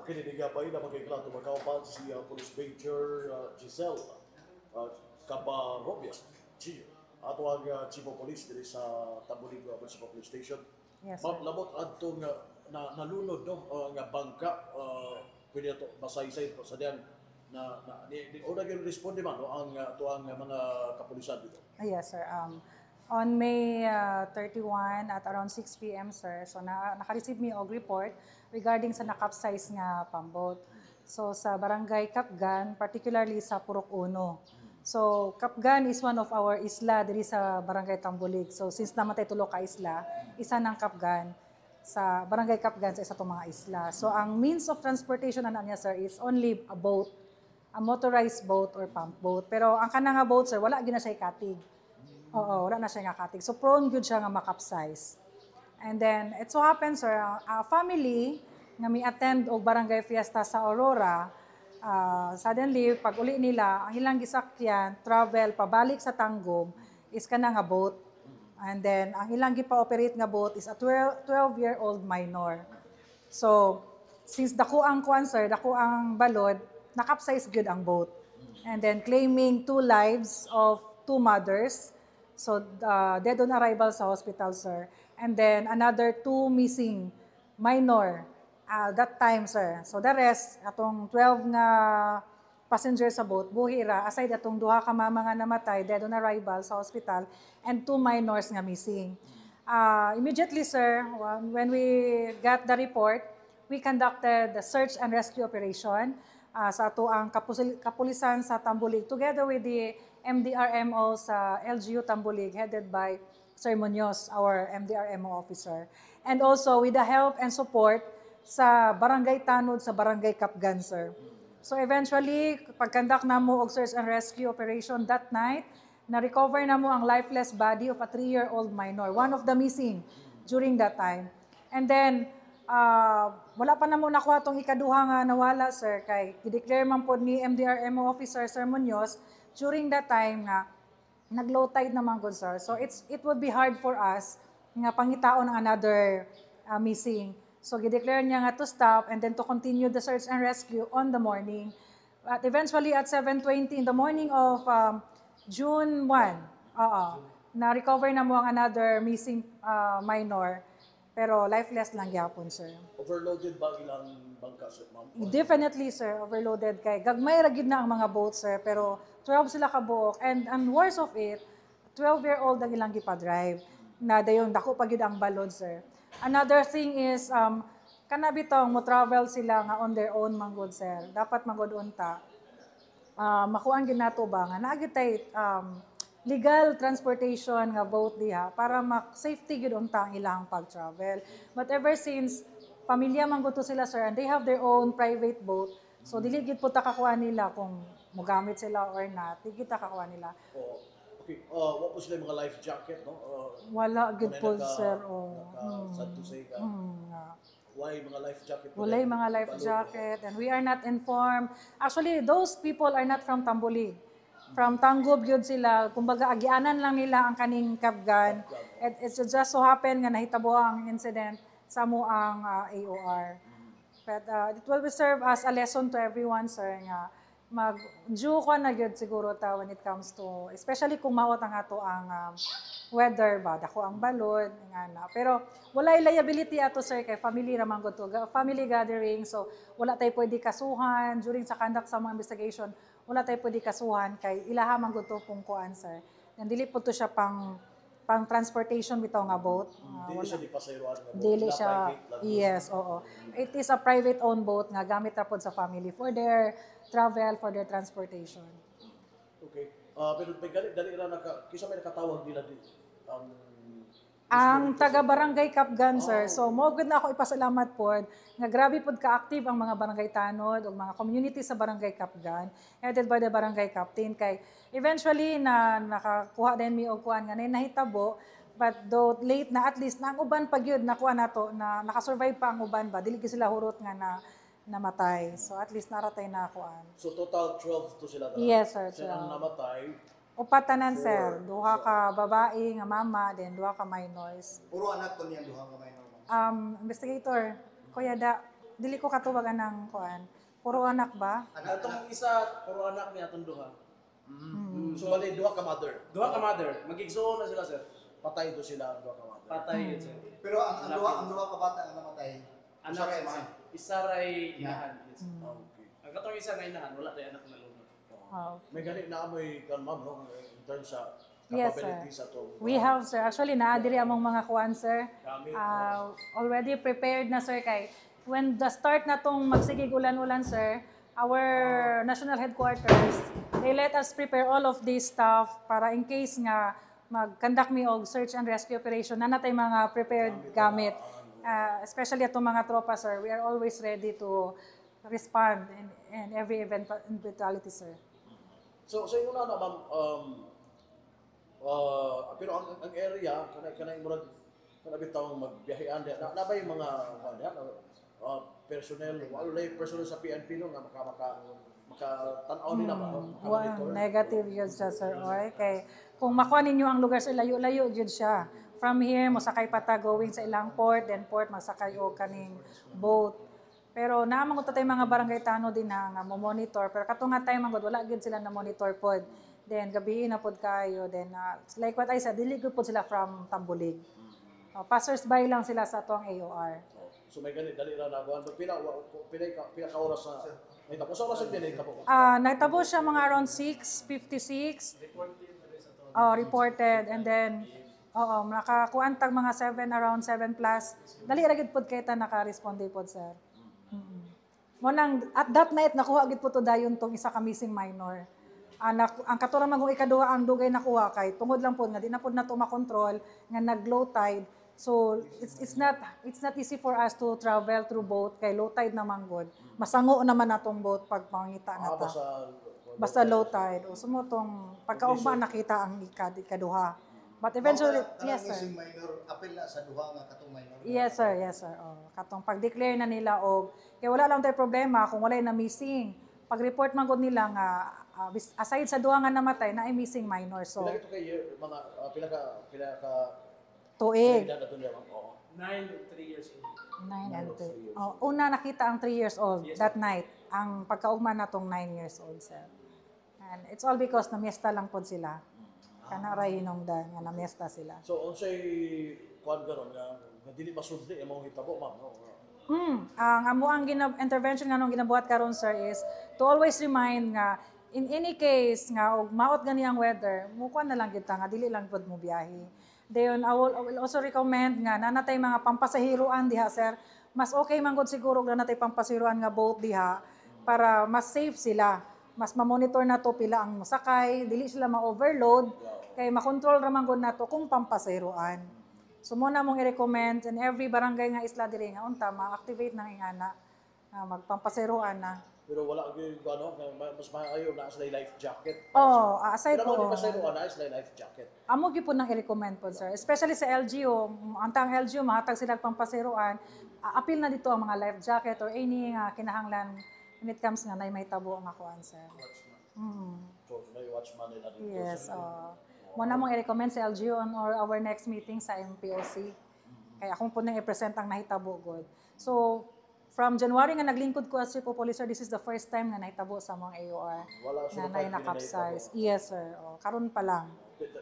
Kininigabayin na magkaiklato magkaupan si Police Major Giselle Cabarrobias, Gio. Ato ang Chief of Police diri sa Tambulig Municipal Police Station. Yes, Ma'am, sir. labot adto nalunod no nga bangka pwede ato masaysay po sa diyan ni una gyud responde man no ang tuang mga kapulisan dito. Yes, sir. On May 31 at around 6 p.m., sir, so naka-receive me og report regarding sa nakapsize nga pambot. So sa Barangay Kapgan, particularly sa Purok Uno. So Kapgan is one of our isla diri sa Barangay Tambulig. So since namatay tulo ka isla, isa ng Kapgan sa Barangay Kapgan sa isa tong mga isla. So ang means of transportation ana niya, sir, is only a boat, a motorized boat or pump boat. Pero ang kanang nga boat, sir, wala gyud na siya katig. Oo, wala na siya nga katig. So prone gyud siya nga makapsize. And then it so happens, sir, a family nga mi-attend og barangay fiesta sa Aurora, suddenly pag uli nila ang ilang gisakyan travel pabalik sa Tanggob is kana nga boat. And then ang ilang gipa-operate nga boat is a 12-year-old minor. So since dako ang kuan, sir, dako ang balod, nakapsize gyud ang boat. And then claiming 2 lives of 2 mothers. So, dead on arrival sa hospital, sir. And then, another 2 missing minor that time, sir. So, the rest, atong 12 nga passengers sa boat, buhi ra, aside atong 2 ka mama nga namatay, dead on arrival sa hospital, and 2 minors nga missing. Immediately, sir, when we got the report, we conducted the search and rescue operation sa ato ang kapulisan sa Tambulig together with the MDRMO sa LGU Tambulig headed by Sir Munoz, our MDRMO officer. And also with the help and support sa Barangay Tanod sa Barangay Kapgan, sir. So eventually, pag-conduct na mo og search and rescue operation that night, na-recover na mo ang lifeless body of a 3-year-old minor, one of the missing during that time. And then, wala pa na mo nakuha itong ikaduha nga nawala, sir, kay i-declare man po ni MDRMO officer, Sir Munoz, during that time nga, nag-low tide naman good, sir. So it would be hard for us nga pangitaon ang another missing. So i-declare niya nga to stop and then to continue the search and rescue on the morning. But eventually at 7:20 in the morning of June 1, na-recover na mo ang another missing minor. Pero lifeless lang gyapon, sir. Overloaded ba ilang bangka, sir, ma'am? Definitely, sir, overloaded kay gagmay ra gid na ang mga boats, sir, pero 12 sila ka buok, and worst of it, 12-year-old ang ilang gipa-drive na dayon dako pa gyud ang balod, sir. Another thing is kana bitong mo travel sila nga on their own manggod, sir. Dapat manggod unta. Makuan gyud nato ba nga naa gyud tay legal transportation nga boat diha para safety gyud unta ang ilang pag-travel. But ever since pamilya man gud to sila, sir, and they have their own private boat, so dili gyud po ta kakuha nila kung mogamit sila or not. Dili ta kakuha nila. Oh, okay. What po sila yung mga life jacket, no? Wala gyud po, sir. Sad to say ka. Why mga life jacket? Wala yung mga life jacket, and we are not informed. Actually, those people are not from Tambulig. From Tanggob yun sila, kumbaga agianan lang nila ang kaning Kapgan. It just so happen nga nahitabo ang incident sa mo ang AOR. But it will serve as a lesson to everyone, sir, nga mag-due ko na gyud siguro ta when it comes to, especially kung maot ang ato ang weather ba, dako ang balod, nga na. Pero wala liability ato, sir, kay family raman gud to, family gathering, so wala tay pwede kasuhan during sa conduct sa mga investigation. Wala tayo pwede kasuhan kay ilaha man gud to pong kuan, sir. And dili po to siya pang transportation bitaw nga boat. Dili siya di pasayroan nga boat. Dili siya. Yes, oo. It is a private owned boat nga gamit ra pod sa family for their travel, for their transportation. Okay. Pero dali ra kisa may nakatawag nila di Ang taga-barangay Kapgan, sir. So, mo gud na ako ipasalamat pod nga grabe pod ka-active ang mga barangay tanod o mga community sa barangay Kapgan, headed by the barangay captain. Kay eventually nakakuha din mi og kuan nga nahitabo, but though late na, at least na ang uban pa gyud nakuha nato na nakasurvive pa ang uban ba, dili gyud sila hurot nga namatay. So at least naratay na kuan. So total 12 to sila. Yes, sir. Sila ang namatay. Upat tanan, sir. Duha ka babae nga mama, then duha ka minors. Puro anak ko niyan, duha ka minor. Investigator, Kuya Da, dili ko katuwagan ng kuan. Puro anak ba? Atong isa, puro anak niya atong duha. So bali duha ka mother. Duha ka mother, magigsuon na sila sir. Patay do sila ang duha ka mother. Patay yun sir. Pero ang duha ka bata ang namatay. Anak Usa ka isa. man. Isa ray inahan. Yes. Ah, okay. Ang katong isa nga inahan, wala tayo anak na lunod. Oh. May gani na amoy kan ma'am no in terms sa Yes, capabilities sir. ato. We have, sir. Actually, naadiri among mga kuan, sir. Gamit, Already prepared na, sir, kay when the start na tong magsigig ulan-ulan, sir, our national headquarters, they let us prepare all of this stuff para in case nga mag-conduct me og search and rescue operation na natay mga prepared gamit. Especially atong mga tropa, sir, we are always ready to respond in every eventuality, sir. So imo na ma'am pero ang area kanay murag kana bitaw magbiyahean na ba yung mga personnel wala personnel sa PNP no nga maka tan-aw nila ba no? Wow, negative yun siya, sir. Oy. Kay, kung makuha ninyo ang lugar sa layo-layo, yun siya. From here, masakay pata going sa ilang port, then port, masakay o kaning boat. Pero naamang ko tayo mga barangay tano din na nga mo-monitor. Pero katunga tayo manggod, wala gid sila na monitor pod. Then gabi na pod kayo. Then like what I said, dili gud pod sila from Tambulig. Passers-by lang sila sa tuwang AOR. So may ganit dali ra naguan pila ka oras na may tapos oras ang dinay tapos. Nagtabo siya mga around 6:56. Reported. And then, nakakuan tag mga 7, around 7 plus. Dali ra gid pod kay ta naka-responde pod, sir. Mo nang at that night nakuha gid po to dayon tong isa ka missing minor. Ang katurang magong ikaduha ang dugay nakuha kay tungod lang pod nga di na pod nato makontrol nga nag-low tide. So it's not easy for us to travel through boat kay low tide naman god. Masango naman natong boat pag pangita na ta. Basta low tide. O sumo tong pagkaugma nakita ang ikaduha. But eventually, yes sir. Missing minor apil na sa duha nga katong minor. Yes sir, yes sir. Katong pag-declare na nila og kay wala lang tay problema kung wala na missing. Pag-report man gud nila nga aside sa duha nga namatay na ay missing minor. So Pila ito kay mga pila ka tuig. edad ato niya ma'am. Oo. 9 3 years old. 9 and 3. Una nakita ang 3 years old that night. Ang pagkaugma natong 9 years old sir. And it's all because namiesta lang pod sila. Kana ra hinungdan nga namiesta sila. So unsay kuan garon nga dili masudli imong hitabo ma'am no. Ang amo ang intervention nga nung ginabuhat karon sir is to always remind nga in any case nga og maot gani ang weather, mukuan na lang kita nga dili lang pud mo biyahe. Then I will also recommend nga nanatay mga pampasahiruan diha sir. Mas okay man gud siguro nga nanatay pampasahiruan nga boat diha para mas safe sila. Mas ma-monitor na to pila ang musakay, dili sila ma-overload kay makontrol ra man gud nato kung pampasahiruan. So mo na mong i-recommend in every barangay nga isla diri nga unta ma-activate nang ingana magpampasahiruan na. Pero wala gyud ano mas maayo na sila life jacket. Aside Pero po. mo pasayro na sila life jacket. Amo gyud po nang i-recommend po sir. Especially sa LGU, antang LGU mahatag sila pampasahiruan, apil na dito ang mga life jacket or any nga kinahanglan when it comes nga na may tabo nga kuan sir. So may watchman nila dito. Yes, mo na mong i-recommend sa LGU on our next meeting sa MPOC. Kaya akong po nang i-present ang nahitabo god. So, from January nga naglingkod ko as chief of police, sir, this is the first time nga nahitabo sa mga AOR Wala na sila nakapsize. Yes, sir. Karon pa lang.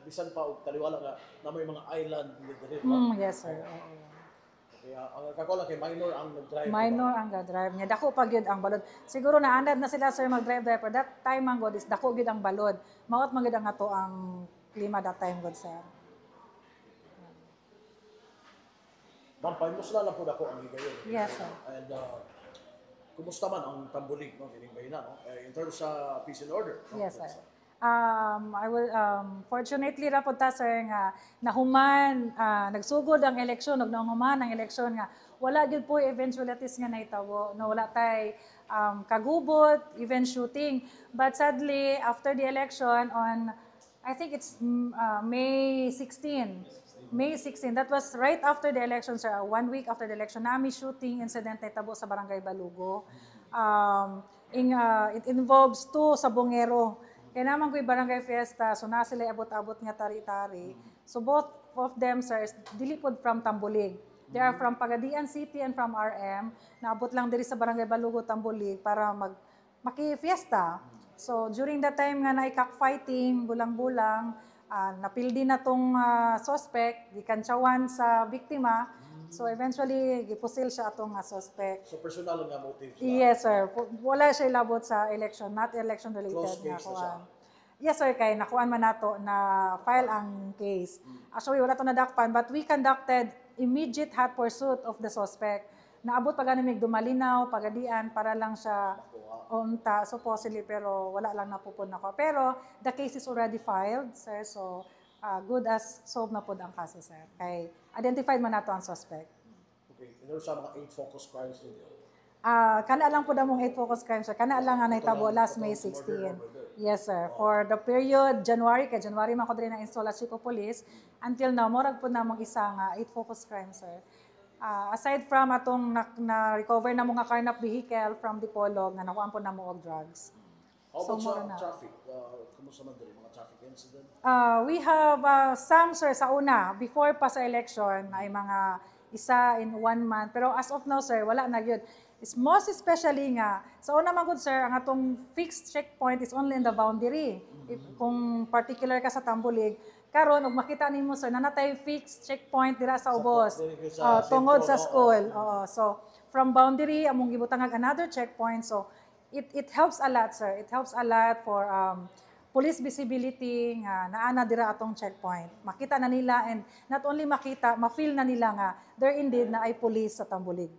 bisan pa og taliwala nga na may mga island diri. Yes, sir. Oo. Kaya ang kakola kay minor ang nag-drive. Minor ang ga-drive niya. Dako pa gyud ang balod. Siguro naanad na sila sir mag-drive pero that time ang god is dako gyud ang balod. Maot man gyud ang ato ang klima that time god sir. Ma'am, paimusla lang po ako ang higayon. Yes, sir. And kumusta man ang Tambulig no kining bayna no? In terms sa peace and order. No? Yes, sir. I will fortunately ra pud ta sir nga nahuman nagsugod ang eleksyon ug nahuman ang eleksyon nga wala gyud po eventualities nga nahitabo no wala tay kagubot even shooting but sadly after the election on I think it's May 16 that was right after the election sir 1 week after the election nami shooting incident nahitabo sa barangay Balugo it involves 2 sabongero. Kaya naman ko'y barangay fiesta, so na sila abot-abot nga tari-tari. So both of them, sir, dili pod from Tambulig. They are from Pagadian City and from RM. Naabot lang diri sa Barangay Balugo, Tambulig para maki-fiesta. So during that time nga na cockfighting, bulang-bulang, napildi na tong suspect, gikantsawan sa biktima. So eventually gipusil siya atong suspect. So personal nga motive siya. Yes, sir. Wala siya labot sa election, not election related Close nga case na siya. kuan. Yes, sir, kay nakuan man nato na file ang case. Actually, wala to nadakpan, but we conducted immediate hot pursuit of the suspect. Naabot pa ganun dumalinaw, pagadian, para lang siya unta, supposedly, pero wala lang napupun ako. Pero the case is already filed, sir, so good as solved na po ang kaso, sir. Kay identified man nato ang suspect. Okay, ito sa mga 8 focus crimes ninyo. Kana lang po damong 8 focus crimes, sir. Kana lang nga nahitabo last May 16. Yes, sir. For the period January, kay January man ko diri na install as chief of police, until now, morag po namong isa nga 8 focus crimes, sir. Aside from atong na-recover na mga carnap vehicle from Dipolog, nga nakuhaan po na mo og drugs. How So, about more sa na. traffic? Kumusta man diri mga traffic incident? We have some, sir, sa una, before pa sa election, ay mga isa in 1 month. Pero as of now, sir, wala na yun. It's most especially nga, sa una man good, sir, ang atong fixed checkpoint is only in the boundary. Kung particular ka sa Tambulig, karon og makita nimo sir nanatay fixed checkpoint dira sa ubos tungod sa school. So from boundary among gibutangag another checkpoint, so it helps a lot, sir. It helps a lot for police visibility nga naana dira atong checkpoint. Makita na nila, and not only makita, ma-feel na nila nga there indeed na ay police sa Tambulig.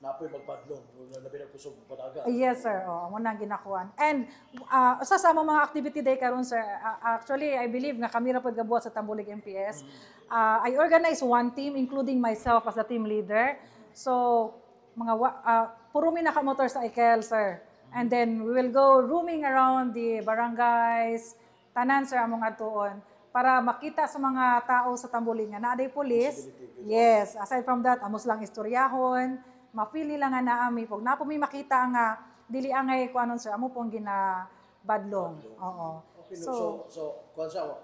Napoy magpadlong, labi na kusog padaga. Yes, sir. Amo na ginakuan. And usa sa among mga activity day karon, sir, actually I believe nga kami ra pud gabuhat sa Tambulig MPS. I organize one team including myself as the team leader. So mga puro mi naka motorcycle, sir. And then we will go roaming around the barangays, tanan, sir, among atuon para makita sa mga tao sa Tambulig nga naaday police. Yes, aside from that, amos lang istoryahon, ma-feel nila nga naami pag napo mi makita nga dili angay kuanon, sir, amo pong ginabadlong. Oo. Okay, so kuan siya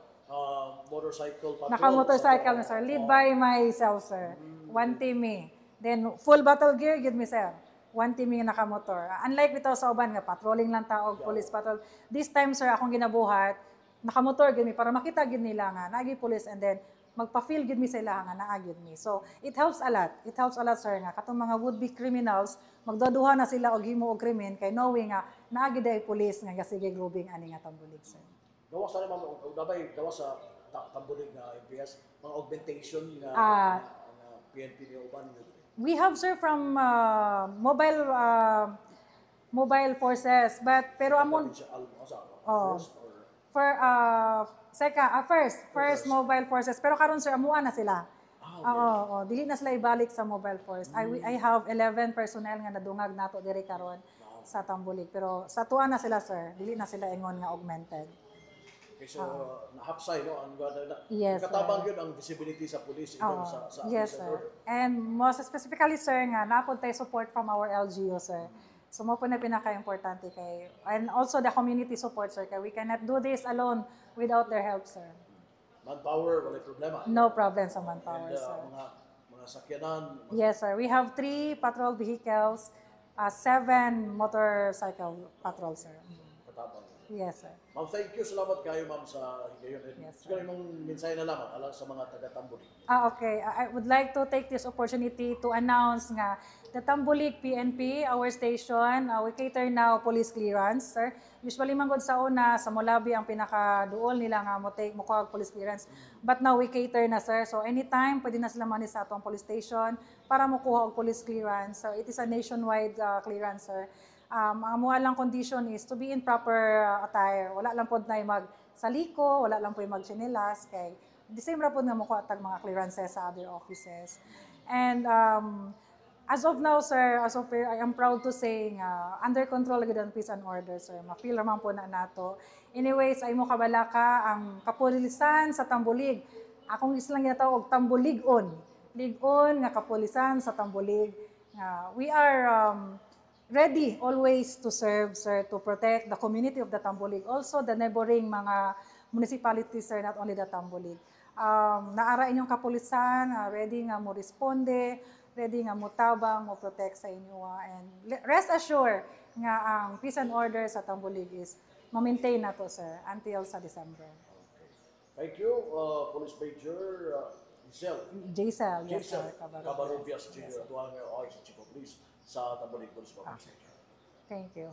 motorcycle patrol. Naka-motorcycle na, sir. Lead by myself, sir. One team me. Then full battle gear gid mi, sir. One team yung nakamotor. Unlike bitaw sa uban nga patrolling lang taog, police patrol. This time, sir, akong ginabuhat, nakamotor gid mi para makita gid nila nga naagi police, and then magpa-feel gid mi sa ila nga naa gid mi. So it helps a lot. It helps a lot, sir, nga katong mga would-be criminals magdaduha na sila og himo og krimen kay knowing nga naa gid ay police nga sige grubing ani nga Tambulig, sir. Gawas sa naman dabay gawas sa Tambulig nga MPS mga augmentation nga PNP ni uban niyo. We have, sir, from mobile forces, but pero amon first mobile forces, pero karon, sir, amuan na sila. Dili na sila ibalik sa mobile force. I have 11 personnel nga nadungag nato diri karon sa Tambulig, pero sa tuwa na sila, sir, dili na sila ingon nga augmented. Okay, so nahapsay no ang Yes, katabang yun ang visibility sa police even sa yes, police and sir. order. And most specifically, sir, nga napod tayo support from our LGU, sir. So mo po na pinaka-importante kay, and also the community support, sir, kay we cannot do this alone without their help, sir. Manpower, wala problema. No problem sa manpower, And sir. mga sakyanan. Yes, sir. We have 3 patrol vehicles, 7 motorcycle patrol, sir. Katabang. Yes, sir. Ma'am, thank you. Salamat kayo, ma'am, sa higayon. Yes, Siguro mong mensahe na lang alang sa mga taga-Tambulig. Okay. I would like to take this opportunity to announce nga the Tambulig PNP, our station, we cater now police clearance, sir. Usually man gud sa una sa Molabi ang pinaka-duol nila nga mo kuha police clearance. But now we cater na, sir. So anytime pwede na sila manis sa atong police station para mo kuha og police clearance. So it is a nationwide clearance, sir. Ang amuha lang condition is to be in proper attire. Wala lang pod na magsaliko, wala lang po magchinelas, kay the same ra pod nga mukuha tag mga clearances sa other offices. And as of now, sir, I am proud to say nga under control gid ang peace and order, sir. Ma-feel raman po na nato. Anyways, ay mo kabalaka ang kapulisan sa Tambulig. Akong islang ginatawag og Tambulig-on. Lig-on nga kapulisan sa Tambulig. We are ready always to serve, sir, to protect the community of the Tambulig, also the neighboring mga municipalities, sir, not only the Tambulig. naara inyong kapulisan, ready nga mo responde, ready nga mo tabang, mo protect sa inyo. And rest assured nga ang peace and order sa Tambulig is ma-maintain na to, sir, until sa December. Thank you, Police Major Giselle. Jaisal, yes, sir. Giselle Cabarobias, Chief of Police sa Tambulig Police Province. Thank you.